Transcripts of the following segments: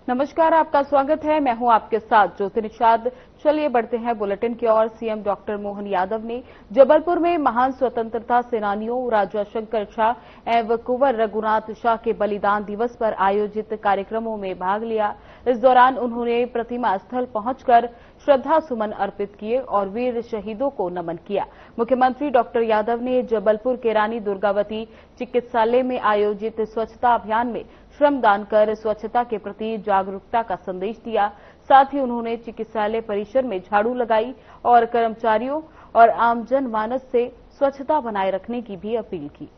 नमस्कार, आपका स्वागत है। मैं हूं आपके साथ ज्योति निषाद। चलिए बढ़ते हैं बुलेटिन की ओर। सीएम डॉक्टर मोहन यादव ने जबलपुर में महान स्वतंत्रता सेनानियों राजा शंकर शाह एवं कुंवर रघुनाथ शाह के बलिदान दिवस पर आयोजित कार्यक्रमों में भाग लिया। इस दौरान उन्होंने प्रतिमा स्थल पहुंचकर श्रद्धा सुमन अर्पित किए और वीर शहीदों को नमन किया। मुख्यमंत्री डॉक्टर यादव ने जबलपुर के रानी दुर्गावती चिकित्सालय में आयोजित स्वच्छता अभियान में श्रमदान कर स्वच्छता के प्रति जागरूकता का संदेश दिया। साथ ही उन्होंने चिकित्सालय परिसर में झाड़ू लगाई और कर्मचारियों और आम जनमानस से स्वच्छता बनाए रखने की भी अपील की।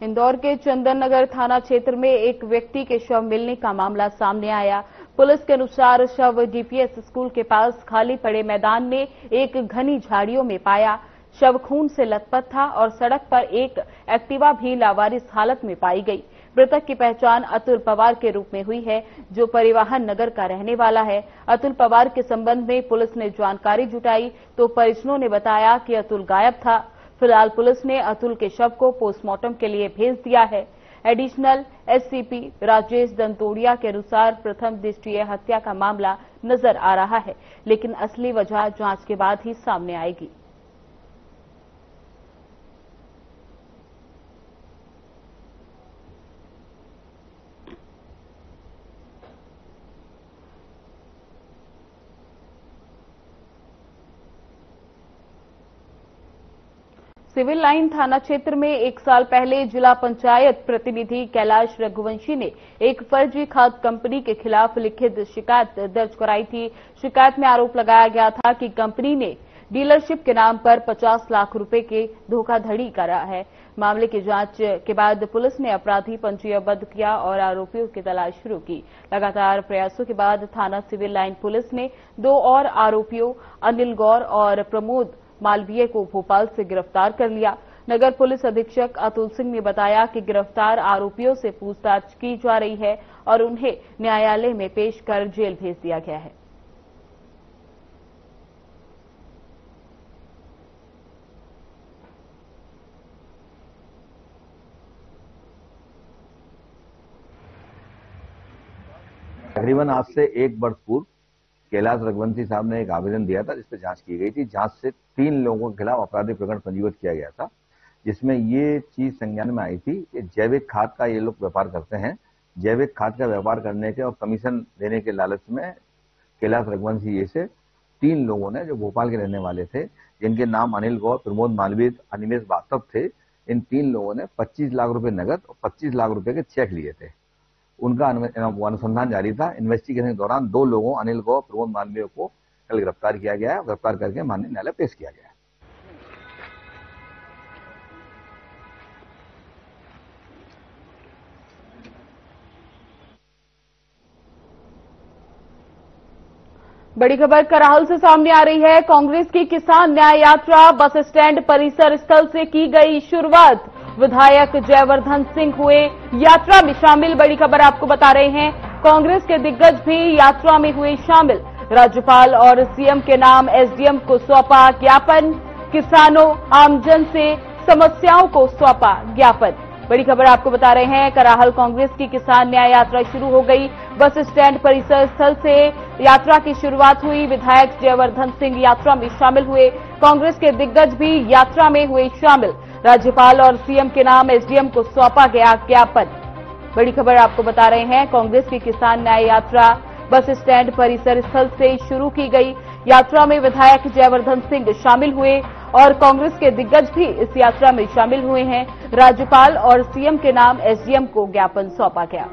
इंदौर के चंदन नगर थाना क्षेत्र में एक व्यक्ति के शव मिलने का मामला सामने आया। पुलिस के अनुसार शव डीपीएस स्कूल के पास खाली पड़े मैदान में एक घनी झाड़ियों में पाया। शव खून से लथपथ था और सड़क पर एक एक्टिवा भी लावारिस हालत में पाई गई। मृतक की पहचान अतुल पवार के रूप में हुई है, जो परिवहन नगर का रहने वाला है। अतुल पवार के संबंध में पुलिस ने जानकारी जुटाई तो परिजनों ने बताया कि अतुल गायब था। फिलहाल पुलिस ने अतुल के शव को पोस्टमार्टम के लिए भेज दिया है। एडिशनल एससीपी राजेश दंतोड़िया के अनुसार प्रथम दृष्टया हत्या का मामला नजर आ रहा है, लेकिन असली वजह जांच के बाद ही सामने आएगी। सिविल लाइन थाना क्षेत्र में 1 साल पहले जिला पंचायत प्रतिनिधि कैलाश रघुवंशी ने एक फर्जी खाद कंपनी के खिलाफ लिखित शिकायत दर्ज कराई थी। शिकायत में आरोप लगाया गया था कि कंपनी ने डीलरशिप के नाम पर 50 लाख रुपए के धोखाधड़ी करा है। मामले की जांच के बाद पुलिस ने अपराधी पंजीबद्ध किया और आरोपियों की तलाश शुरू की। लगातार प्रयासों के बाद थाना सिविल लाइन पुलिस ने 2 और आरोपियों अनिल गौर और प्रमोद मालवीय को भोपाल से गिरफ्तार कर लिया। नगर पुलिस अधीक्षक अतुल सिंह ने बताया कि गिरफ्तार आरोपियों से पूछताछ की जा रही है और उन्हें न्यायालय में पेश कर जेल भेज दिया गया है। तकरीबन आज से 1 वर्ष पूर्व कैलाश रघुवंशी साहब ने एक आवेदन दिया था, जिसपे जांच की गई थी। जांच से 3 लोगों के खिलाफ आपराधिक प्रकरण पंजीबद्ध किया गया था, जिसमें ये चीज संज्ञान में आई थी कि जैविक खाद का ये लोग व्यापार करते हैं। जैविक खाद का व्यापार करने के और कमीशन देने के लालच में कैलाश रघुवंशी जैसे 3 लोगों ने, जो भोपाल के रहने वाले थे, जिनके नाम अनिल गौर, प्रमोद मालवीय, अनिमेश बास्तव थे, इन 3 लोगों ने 25 लाख रुपए नगद और 25 लाख रुपए के चेक लिए थे। उनका अनुसंधान जारी था। इन्वेस्टिगेशन के दौरान 2 लोगों अनिल गौर, प्रमोद मालवीय को कल गिरफ्तार किया गया है। गिरफ्तार करके माननीय न्यायालय पेश किया गया है। बड़ी खबर कराहल से सामने आ रही है। कांग्रेस की किसान न्याय यात्रा बस स्टैंड परिसर स्थल से की गई शुरुआत। विधायक जयवर्धन सिंह हुए यात्रा में शामिल। बड़ी खबर आपको बता रहे हैं, कांग्रेस के दिग्गज भी यात्रा में हुए शामिल। राज्यपाल और सीएम के नाम एसडीएम को सौंपा ज्ञापन। किसानों आमजन से समस्याओं को सौंपा ज्ञापन। बड़ी खबर आपको बता रहे हैं, कराहल कांग्रेस की किसान न्याय यात्रा शुरू हो गई। बस स्टैंड परिसर स्थल से यात्रा की शुरुआत हुई। विधायक जयवर्धन सिंह यात्रा में शामिल हुए। कांग्रेस के दिग्गज भी यात्रा में हुए शामिल। राज्यपाल और सीएम के नाम एसडीएम को सौंपा गया ज्ञापन। बड़ी खबर आपको बता रहे हैं, कांग्रेस की किसान न्याय यात्रा बस स्टैंड परिसर स्थल से शुरू की गई। यात्रा में विधायक जयवर्धन सिंह शामिल हुए और कांग्रेस के दिग्गज भी इस यात्रा में शामिल हुए हैं। राज्यपाल और सीएम के नाम एसडीएम को ज्ञापन सौंपा गया।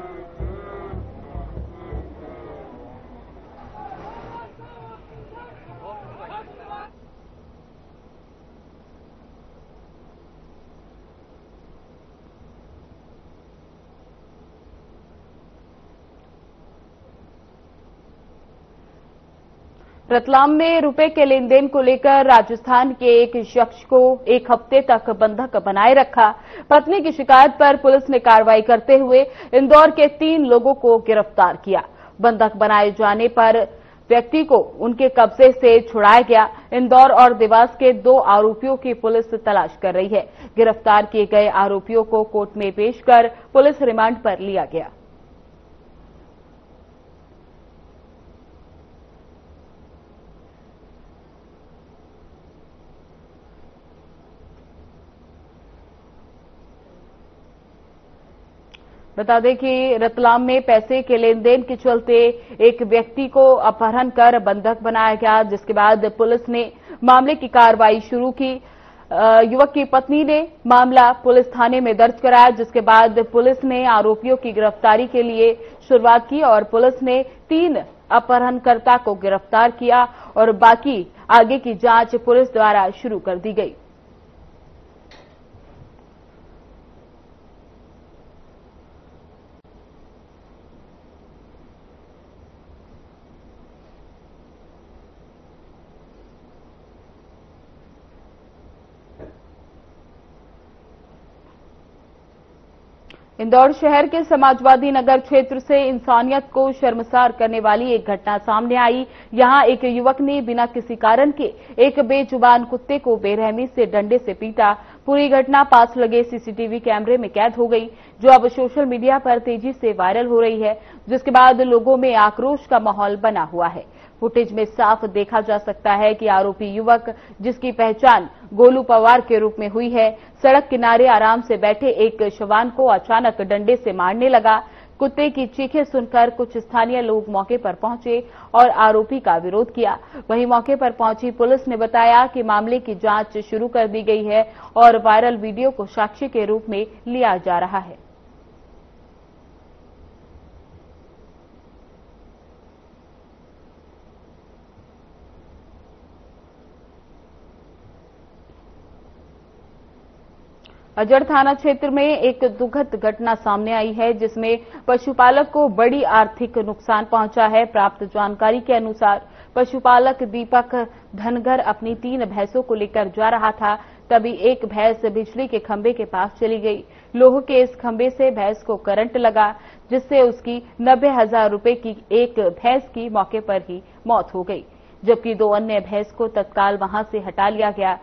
रतलाम में रुपए के लेन देन को लेकर राजस्थान के एक शख्स को 1 हफ्ते तक बंधक बनाए रखा। पत्नी की शिकायत पर पुलिस ने कार्रवाई करते हुए इंदौर के 3 लोगों को गिरफ्तार किया। बंधक बनाए जाने पर व्यक्ति को उनके कब्जे से छुड़ाया गया। इंदौर और देवास के 2 आरोपियों की पुलिस तलाश कर रही है। गिरफ्तार किए गए आरोपियों को कोर्ट में पेश कर पुलिस रिमांड पर लिया गया। बता दें कि रतलाम में पैसे के लेन देन के चलते एक व्यक्ति को अपहरण कर बंधक बनाया गया, जिसके बाद पुलिस ने मामले की कार्रवाई शुरू की। युवक की पत्नी ने मामला पुलिस थाने में दर्ज कराया, जिसके बाद पुलिस ने आरोपियों की गिरफ्तारी के लिए शुरुआत की और पुलिस ने 3 अपहरणकर्ता को गिरफ्तार किया और बाकी आगे की जांच पुलिस द्वारा शुरू कर दी गई। इंदौर शहर के समाजवादी नगर क्षेत्र से इंसानियत को शर्मसार करने वाली एक घटना सामने आई। यहां एक युवक ने बिना किसी कारण के एक बेजुबान कुत्ते को बेरहमी से डंडे से पीटा। पूरी घटना पास लगे सीसीटीवी कैमरे में कैद हो गई, जो अब सोशल मीडिया पर तेजी से वायरल हो रही है, जिसके बाद लोगों में आक्रोश का माहौल बना हुआ है। फुटेज में साफ देखा जा सकता है कि आरोपी युवक, जिसकी पहचान गोलू पवार के रूप में हुई है, सड़क किनारे आराम से बैठे एक जवान को अचानक डंडे से मारने लगा। कुत्ते की चीखें सुनकर कुछ स्थानीय लोग मौके पर पहुंचे और आरोपी का विरोध किया। वहीं मौके पर पहुंची पुलिस ने बताया कि मामले की जांच शुरू कर दी गई है और वायरल वीडियो को साक्ष्य के रूप में लिया जा रहा है। अजड़ थाना क्षेत्र में एक दुखद घटना सामने आई है, जिसमें पशुपालक को बड़ी आर्थिक नुकसान पहुंचा है। प्राप्त जानकारी के अनुसार पशुपालक दीपक धनगर अपनी 3 भैंसों को लेकर जा रहा था, तभी एक भैंस बिजली के खंभे के पास चली गई। लोहे के इस खंभे से भैंस को करंट लगा, जिससे उसकी 90,000 रुपए की एक भैंस की मौके पर ही मौत हो गई, जबकि 2 अन्य भैंस को तत्काल वहां से हटा लिया गया।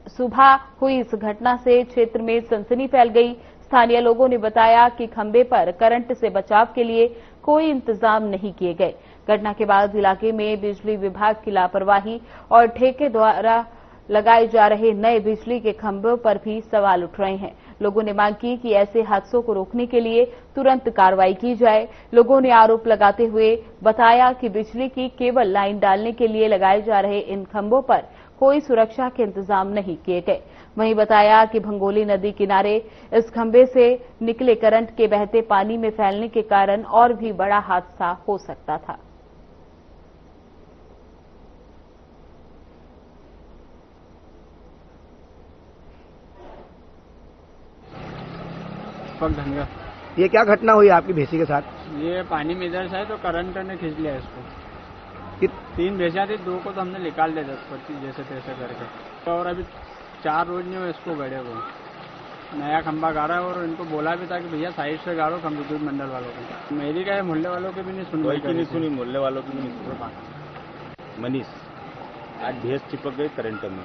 सुबह हुई इस घटना से क्षेत्र में सनसनी फैल गई। स्थानीय लोगों ने बताया कि खंभे पर करंट से बचाव के लिए कोई इंतजाम नहीं किए गए। घटना के बाद इलाके में बिजली विभाग की लापरवाही और ठेके द्वारा लगाए जा रहे नए बिजली के खंभों पर भी सवाल उठ रहे हैं। लोगों ने मांग की कि ऐसे हादसों को रोकने के लिए तुरंत कार्रवाई की जाए। लोगों ने आरोप लगाते हुए बताया कि बिजली की केबल लाइन डालने के लिए लगाए जा रहे इन खंभों पर कोई सुरक्षा के इंतजाम नहीं किए गए। वहीं बताया कि भंगोली नदी किनारे इस खंभे से निकले करंट के बहते पानी में फैलने के कारण और भी बड़ा हादसा हो सकता था। ये क्या घटना हुई आपकी भैंसी के साथ? ये पानी में इधर से है तो करंट ने खींच लिया इसको। 3 भैंसियां थी, 2 को तो हमने निकाल दिया 10-25 जैसे तैसे करके। और अभी 4 रोज नहीं हुए इसको गड़े हुए। नया खंभा गाड़ा है और इनको बोला भी था कि भैया साइड से गाड़ो विद्युत मंडल वालों को। मेरी क्या है, मोहल्ले वालों के भी नहीं सुनी, मोहल्ले वालों की भी नहीं सुनी। मनीष आज भैंस चिपक गई करंट में।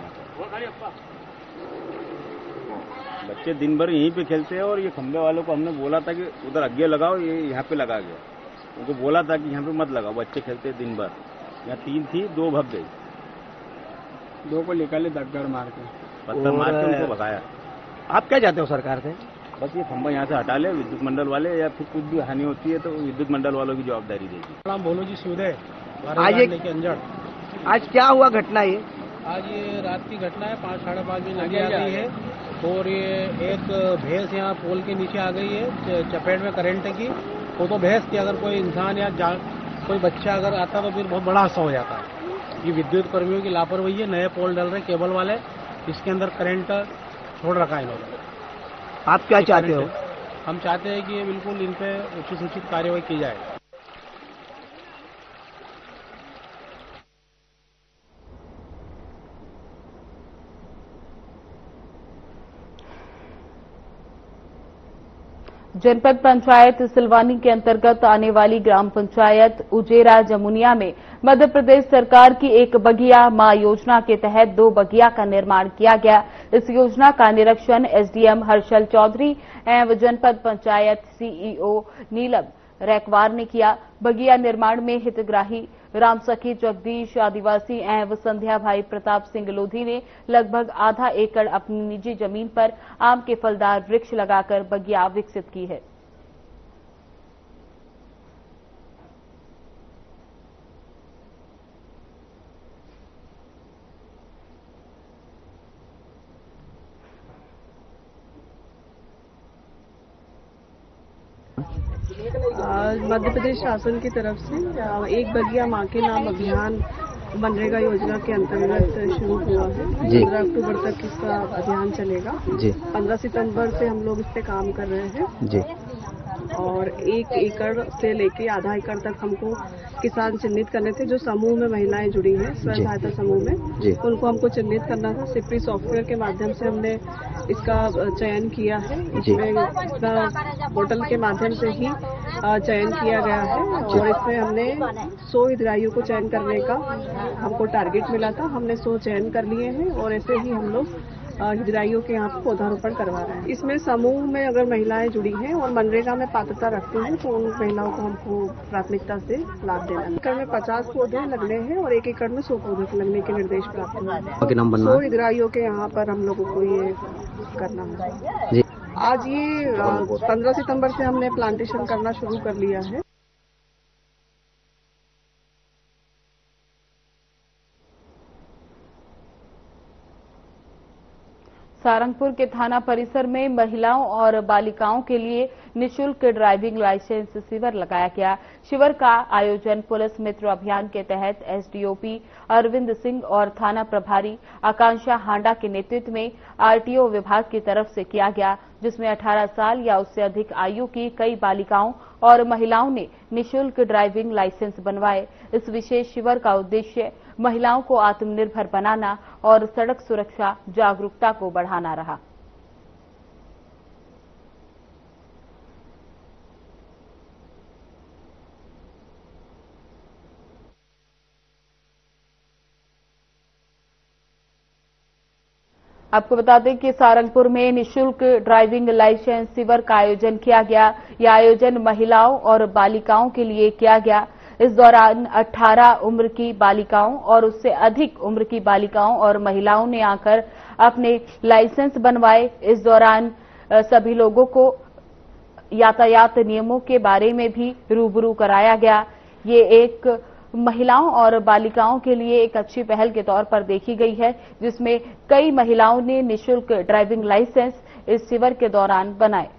बच्चे दिन भर यहीं पे खेलते हैं और ये खंभे वालों को हमने बोला था कि उधर आगे लगाओ, ये यहाँ पे लगा गया। उनको बोला था कि यहाँ पे मत लगाओ, बच्चे खेलते दिन भर। यहाँ 3 थी, 2 भग गई। 2 को निकाले दग्गड़ मार के, पत्थर मार के उनको भगाया। आप क्या चाहते हो सरकार से? बस ये खंभा यहाँ से हटा ले विद्युत मंडल वाले, या फिर कुछ भी हानि होती है तो विद्युत मंडल वालों की जवाबदारी देगी। बोलो जी सूदे आज क्या हुआ घटना? ये आज ये रात की घटना है, 5-5:30 बजे लगी आ गई है और ये एक भैंस यहाँ पोल के नीचे आ गई है चपेट में करंट की। वो तो भैंस की, अगर कोई इंसान या कोई बच्चा अगर आता तो फिर बहुत बड़ा हादसा हो जाता है। ये विद्युत कर्मियों की लापरवाही है। नए पोल डल रहे केबल वाले, इसके अंदर करंट छोड़ रखा है इन्होंने। आप क्या चाहते हो? हम चाहते हैं कि बिल्कुल इन पे उचित कार्रवाई की जाए। जनपद पंचायत सिलवानी के अंतर्गत आने वाली ग्राम पंचायत उजेरा जमुनिया में मध्य प्रदेश सरकार की एक बगिया मां योजना के तहत 2 बगिया का निर्माण किया गया। इस योजना का निरीक्षण एसडीएम हर्षल चौधरी एवं जनपद पंचायत सीईओ नीलम रैकवार ने किया। बगिया निर्माण में हितग्राही रामसखी जगदीश आदिवासी एवं संध्या भाई प्रताप सिंह लोधी ने लगभग आधा एकड़ अपनी निजी जमीन पर आम के फलदार वृक्ष लगाकर बगिया विकसित की है। मध्य प्रदेश शासन की तरफ से एक बगिया मां के नाम अभियान मनरेगा योजना के अंतर्गत शुरू हुआ है। 15 अक्टूबर तक इसका अभियान चलेगा। 15 सितंबर से हम लोग इस पे काम कर रहे हैं और 1 एकड़ से लेके आधा एकड़ तक हमको किसान चिन्हित करने थे। जो समूह में महिलाएं जुड़ी हैं स्व सहायता समूह में, उनको हमको चिन्हित करना था। सिप्री सॉफ्टवेयर के माध्यम से हमने इसका चयन किया है। इसमें इसका पोर्टल के माध्यम से ही चयन किया गया है और इसमें हमने 100 हितग्राहियों को चयन करने का हमको टारगेट मिला था। हमने 100 चयन कर लिए हैं और ऐसे ही हम लोग हितग्राहियों के यहाँ पौधारोपण करवा रहे हैं। इसमें समूह में अगर महिलाएं जुड़ी हैं और मनरेगा में पात्रता रखती हैं तो उन महिलाओं को हमको प्राथमिकता से लाभ देना है। एकड़ में 50 पौधे लगने हैं और 1 एकड़ में 100 पौधे लगने के निर्देश प्राप्त हुए हैं। 100 हितग्राहियों के यहाँ पर हम लोगों को ये करना है। आज ये 15 सितंबर से हमने प्लांटेशन करना शुरू कर लिया है। सारंगपुर के थाना परिसर में महिलाओं और बालिकाओं के लिए निःशुल्क ड्राइविंग लाइसेंस शिविर लगाया गया। शिविर का आयोजन पुलिस मित्र अभियान के तहत एसडीओपी अरविंद सिंह और थाना प्रभारी आकांक्षा हांडा के नेतृत्व में आरटीओ विभाग की तरफ से किया गया, जिसमें 18 साल या उससे अधिक आयु की कई बालिकाओं और महिलाओं ने निःशुल्क ड्राइविंग लाइसेंस बनवाए। इस विशेष शिविर का उद्देश्य महिलाओं को आत्मनिर्भर बनाना और सड़क सुरक्षा जागरूकता को बढ़ाना रहा। आपको बता दें कि सारंगपुर में निःशुल्क ड्राइविंग लाइसेंस शिविर का आयोजन किया गया। यह आयोजन महिलाओं और बालिकाओं के लिए किया गया। इस दौरान 18 उम्र की बालिकाओं और उससे अधिक उम्र की बालिकाओं और महिलाओं ने आकर अपने लाइसेंस बनवाए। इस दौरान सभी लोगों को यातायात नियमों के बारे में भी रूबरू कराया गया। ये एक महिलाओं और बालिकाओं के लिए एक अच्छी पहल के तौर पर देखी गई है, जिसमें कई महिलाओं ने निःशुल्क ड्राइविंग लाइसेंस इस शिविर के दौरान बनाए।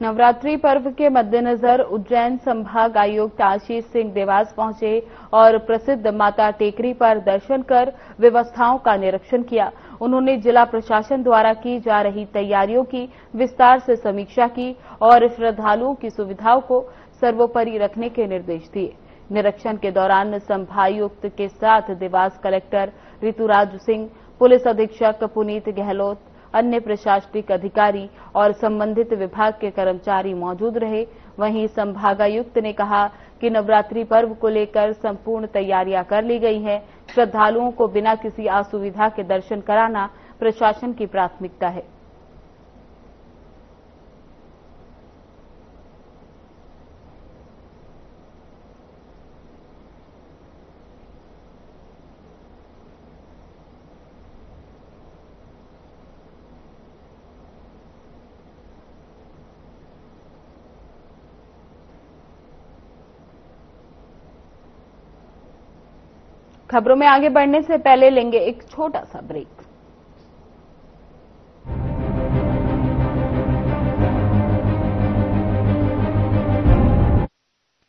नवरात्रि पर्व के मद्देनजर उज्जैन संभाग आयुक्त आशीष सिंह देवास पहुंचे और प्रसिद्ध माता टेकरी पर दर्शन कर व्यवस्थाओं का निरीक्षण किया। उन्होंने जिला प्रशासन द्वारा की जा रही तैयारियों की विस्तार से समीक्षा की और श्रद्धालुओं की सुविधाओं को सर्वोपरि रखने के निर्देश दिए। निरीक्षण के दौरान संभागायुक्त के साथ देवास कलेक्टर ऋतुराज सिंह, पुलिस अधीक्षक पुनीत गहलोत, अन्य प्रशासनिक अधिकारी और संबंधित विभाग के कर्मचारी मौजूद रहे। वहीं संभागायुक्त ने कहा कि नवरात्रि पर्व को लेकर संपूर्ण तैयारियां कर ली गई हैं। श्रद्धालुओं को बिना किसी असुविधा के दर्शन कराना प्रशासन की प्राथमिकता है। खबरों में आगे बढ़ने से पहले लेंगे एक छोटा सा ब्रेक।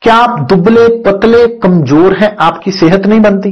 क्या आप दुबले पतले कमजोर हैं, आपकी सेहत नहीं बनती?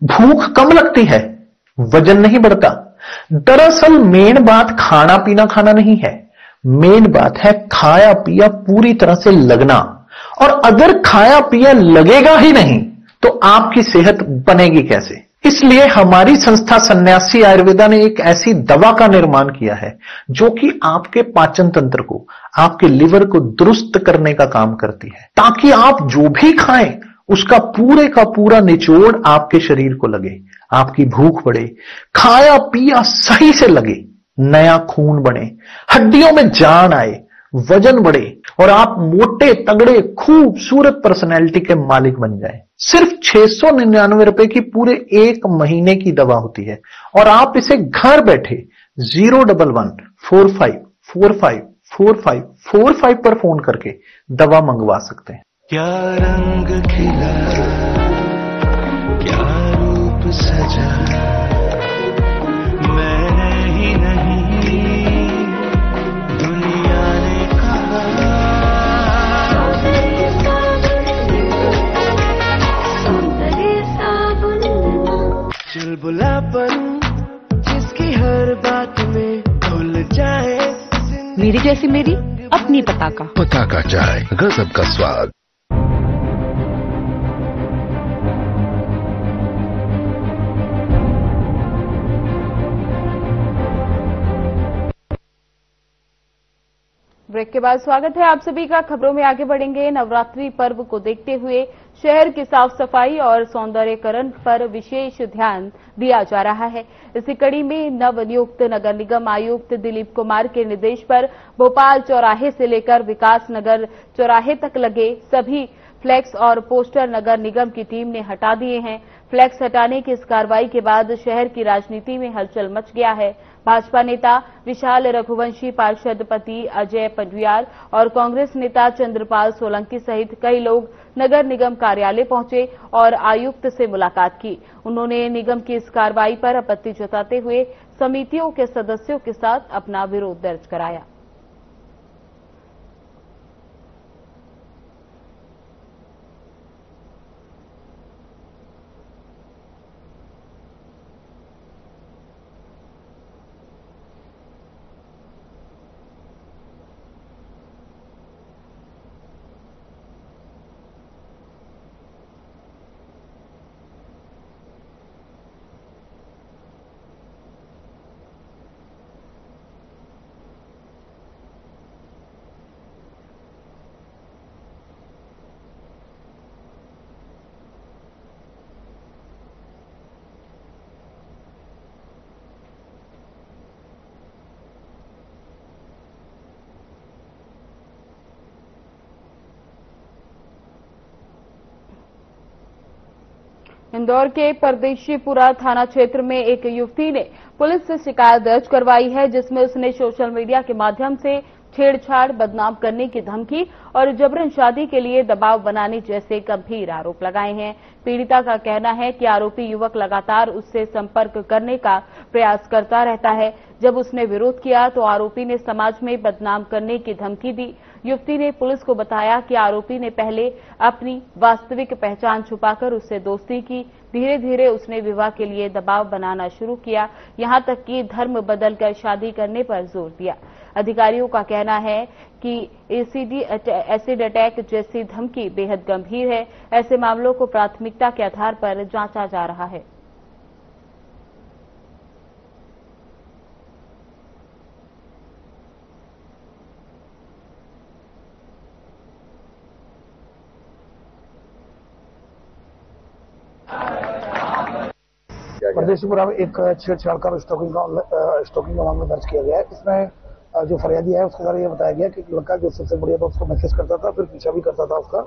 भूख कम लगती है, वजन नहीं बढ़ता? दरअसल मेन बात खाना पीना खाना नहीं है, मेन बात है खाया पिया पूरी तरह से लगना। और अगर खाया पिया लगेगा ही नहीं तो आपकी सेहत बनेगी कैसे? इसलिए हमारी संस्था सन्यासी आयुर्वेदा ने एक ऐसी दवा का निर्माण किया है जो कि आपके पाचन तंत्र को, आपके लिवर को दुरुस्त करने का काम करती है, ताकि आप जो भी खाएं उसका पूरे का पूरा निचोड़ आपके शरीर को लगे, आपकी भूख बढ़े, खाया पिया सही से लगे, नया खून बने, हड्डियों में जान आए, वजन बढ़े और आप मोटे तगड़े खूबसूरत पर्सनैलिटी के मालिक बन जाएं। सिर्फ 699 रुपए की पूरे 1 महीने की दवा होती है और आप इसे घर बैठे 01145454545 पर फोन करके दवा मंगवा सकते हैं। क्या रंग खिला, क्या रूप सजा, मैंने ही नहीं दुनिया ने कहा। चुलबुलापन जिसकी हर बात में भूल जाए, मेरी जैसी मेरी अपनी पताका। पताका चाय, गजब का स्वाद। ब्रेक के बाद स्वागत है आप सभी का। खबरों में आगे बढ़ेंगे। नवरात्रि पर्व को देखते हुए शहर की साफ सफाई और सौंदर्यीकरण पर विशेष ध्यान दिया जा रहा है। इसी कड़ी में नवनियुक्त नगर निगम आयुक्त दिलीप कुमार के निर्देश पर भोपाल चौराहे से लेकर विकास नगर चौराहे तक लगे सभी फ्लैक्स और पोस्टर नगर निगम की टीम ने हटा दिए हैं। फ्लैक्स हटाने की इस कार्रवाई के बाद शहर की राजनीति में हलचल मच गया है। भाजपा नेता विशाल रघुवंशी, पार्षद पति अजय पंडवियार और कांग्रेस नेता चंद्रपाल सोलंकी सहित कई लोग नगर निगम कार्यालय पहुंचे और आयुक्त से मुलाकात की। उन्होंने निगम की इस कार्रवाई पर आपत्ति जताते हुए समितियों के सदस्यों के साथ अपना विरोध दर्ज कराया। इंदौर के परदेशीपुरा थाना क्षेत्र में एक युवती ने पुलिस से शिकायत दर्ज करवाई है, जिसमें उसने सोशल मीडिया के माध्यम से छेड़छाड़, बदनाम करने की धमकी और जबरन शादी के लिए दबाव बनाने जैसे गंभीर आरोप लगाए हैं। पीड़िता का कहना है कि आरोपी युवक लगातार उससे संपर्क करने का प्रयास करता रहता है। जब उसने विरोध किया तो आरोपी ने समाज में बदनाम करने की धमकी दी। युवती ने पुलिस को बताया कि आरोपी ने पहले अपनी वास्तविक पहचान छुपाकर उससे दोस्ती की। धीरे धीरे उसने विवाह के लिए दबाव बनाना शुरू किया, यहां तक कि धर्म बदलकर शादी करने पर जोर दिया। अधिकारियों का कहना है कि एसिड अटैक जैसी धमकी बेहद गंभीर है। ऐसे मामलों को प्राथमिकता के आधार पर जांचा जा रहा है। परदेशीपुरा में एक छेड़छाड़ का स्टॉकिंग का मामला दर्ज किया गया है। इसमें जो फरियादी है उसके द्वारा ये बताया गया कि लड़का जो सबसे बढ़िया था उसको मैसेज करता था, फिर पीछा भी करता था उसका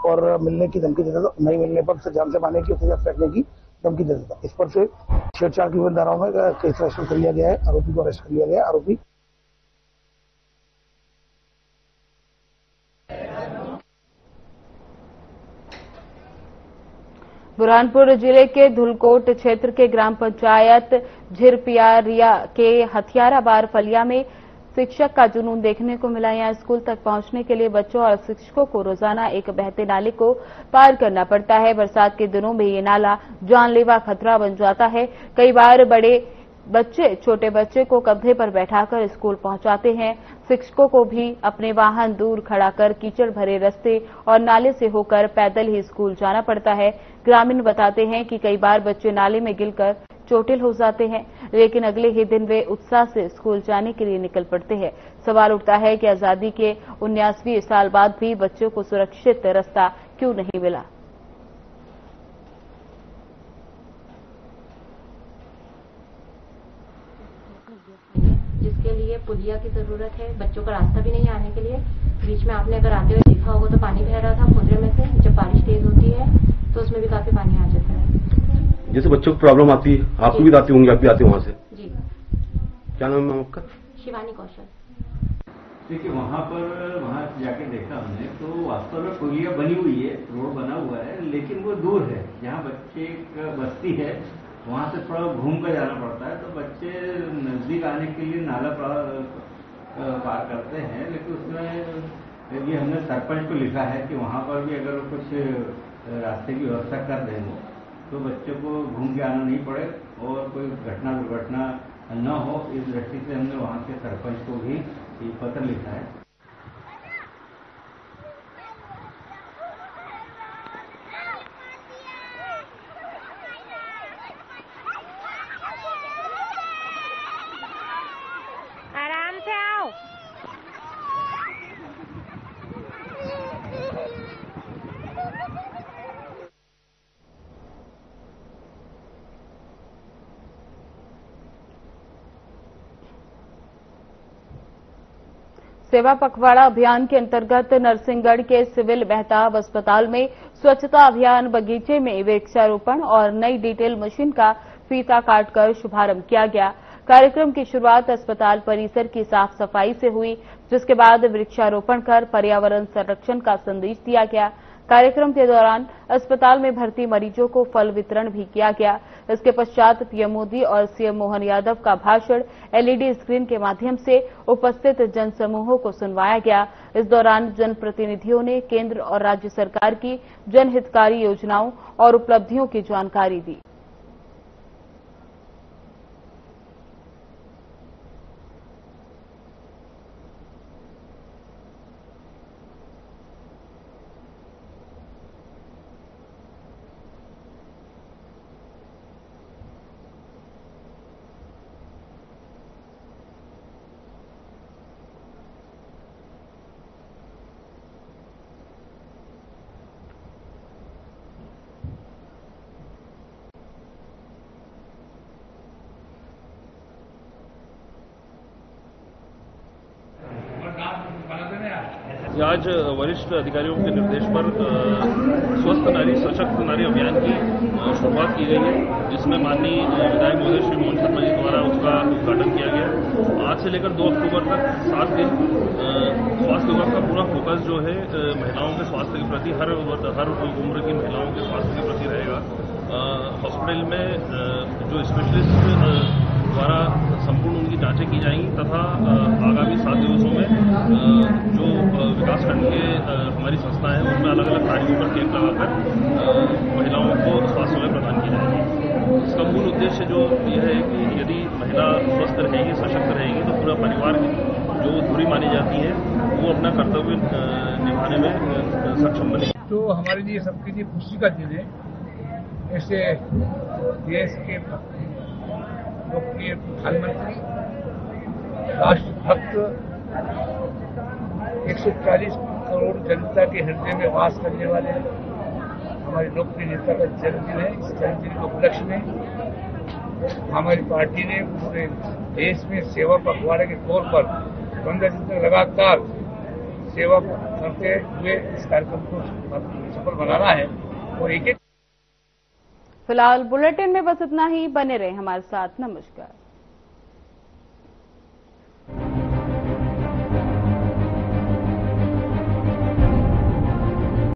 और मिलने की धमकी देता था। नहीं मिलने पर उसे जान से मारने की, उसे फेंकने की धमकी देता था। इस पर से छेड़छाड़ की विभिन्न धाराओं में केस रजिस्टर कर लिया गया है। आरोपी को अरेस्ट कर लिया गया है। आरोपी बुरहानपुर जिले के धुलकोट क्षेत्र के ग्राम पंचायत झिरपियारिया के हथियाराबार फलिया में शिक्षक का जुनून देखने को मिला। यहाँ स्कूल तक पहुंचने के लिए बच्चों और शिक्षकों को रोजाना एक बहते नाले को पार करना पड़ता है। बरसात के दिनों में ये नाला जानलेवा खतरा बन जाता है। कई बार बड़े बच्चे छोटे बच्चे को कंधे पर बैठाकर स्कूल पहुंचाते हैं। शिक्षकों को भी अपने वाहन दूर खड़ा कर कीचड़ भरे रास्ते और नाले से होकर पैदल ही स्कूल जाना पड़ता है। ग्रामीण बताते हैं कि कई बार बच्चे नाले में गिरकर चोटिल हो जाते हैं, लेकिन अगले ही दिन वे उत्साह से स्कूल जाने के लिए निकल पड़ते हैं। सवाल उठता है कि आजादी के 79वें साल बाद भी बच्चों को सुरक्षित रास्ता क्यों नहीं मिला। जिसके लिए पुलिया की जरूरत है, बच्चों का रास्ता भी नहीं आने के लिए। बीच में आपने अगर आते हुए देखा होगा तो पानी बह रहा था खुदरे में से। जब बारिश तेज होती है तो उसमें भी काफी पानी आ जाता है। जैसे बच्चों को प्रॉब्लम आती है, आपको भी आती होंगी, आप भी आते हो वहाँ से? जी। क्या नाम है आपका? शिवानी कौशल। देखिए वहाँ जाके देखा हमने तो वास्तव में पुलिया बनी हुई है, रोड बना हुआ है, लेकिन वो दूर है। जहाँ बच्चे का बस्ती है वहाँ से थोड़ा घूम कर जाना पड़ता है, तो बच्चे नजदीक आने के लिए नाला पार करते हैं। लेकिन उसमें ये हमने सरपंच को लिखा है कि वहाँ पर भी अगर कुछ रास्ते की व्यवस्था कर दें तो बच्चों को घूम के आना नहीं पड़े और कोई घटना दुर्घटना न हो, इस दृष्टि से हमने वहाँ के सरपंच को भी ये पत्र लिखा है। आराम से आओ। सेवा पखवाड़ा अभियान के अंतर्गत नरसिंहगढ़ के सिविल मेहताब अस्पताल में स्वच्छता अभियान बगीचे में वृक्षारोपण और नई डिटेल मशीन का फीता काटकर शुभारंभ किया गया। कार्यक्रम की शुरुआत अस्पताल परिसर की साफ सफाई से हुई, जिसके बाद वृक्षारोपण कर पर्यावरण संरक्षण का संदेश दिया गया। कार्यक्रम के दौरान अस्पताल में भर्ती मरीजों को फल वितरण भी किया गया। इसके पश्चात पीएम मोदी और सीएम मोहन यादव का भाषण एलईडी स्क्रीन के माध्यम से उपस्थित जनसमूहों को सुनवाया गया। इस दौरान जनप्रतिनिधियों ने केंद्र और राज्य सरकार की जनहितकारी योजनाओं और उपलब्धियों की जानकारी दी। आज वरिष्ठ अधिकारियों के निर्देश पर स्वस्थ नारी सशक्त नारी अभियान की शुरुआत की गई है, जिसमें माननीय विधायक महोदय श्री मोहन शर्मा जी द्वारा उसका उद्घाटन किया गया। आज से लेकर 2 अक्टूबर तक 7 दिन स्वास्थ्य विभाग का पूरा फोकस जो है महिलाओं के स्वास्थ्य के प्रति, हर उम्र की महिलाओं के स्वास्थ्य के प्रति रहेगा। हॉस्पिटल में जो स्पेशलिस्ट द्वारा संपूर्ण उनकी जांचें की जाएंगी तथा आगामी 7 दिवसों में जो विकासखंड के हमारी संस्थाएं हैं उनमें अलग अलग कार्यों पर कैंप लगाकर महिलाओं को स्वास्थ्य सेवाएं प्रदान की जाएंगी। इसका मूल उद्देश्य जो यह है कि यदि महिला स्वस्थ रहेगी, सशक्त रहेगी, तो पूरा परिवार जो दूरी मानी जाती है वो अपना कर्तव्य निभाने में सक्षम बनेगी। तो हमारे लिए सबके लिए खुशी का दिन है। ऐसे देश के लोकप्रिय प्रधानमंत्री, राष्ट्रभक्त, 140 करोड़ जनता के हृदय में वास करने वाले हमारे लोकप्रिय नेता का जन्मदिन है। इस जन्मदिन के उपलक्ष्य में हमारी पार्टी ने पूरे देश में सेवा पखवाड़े के तौर पर 15 दिन तक लगातार सेवा करते हुए इस कार्यक्रम को सफल बनाना है। और एक फिलहाल बुलेटिन में बस इतना ही। बने रहे हमारे साथ। नमस्कार।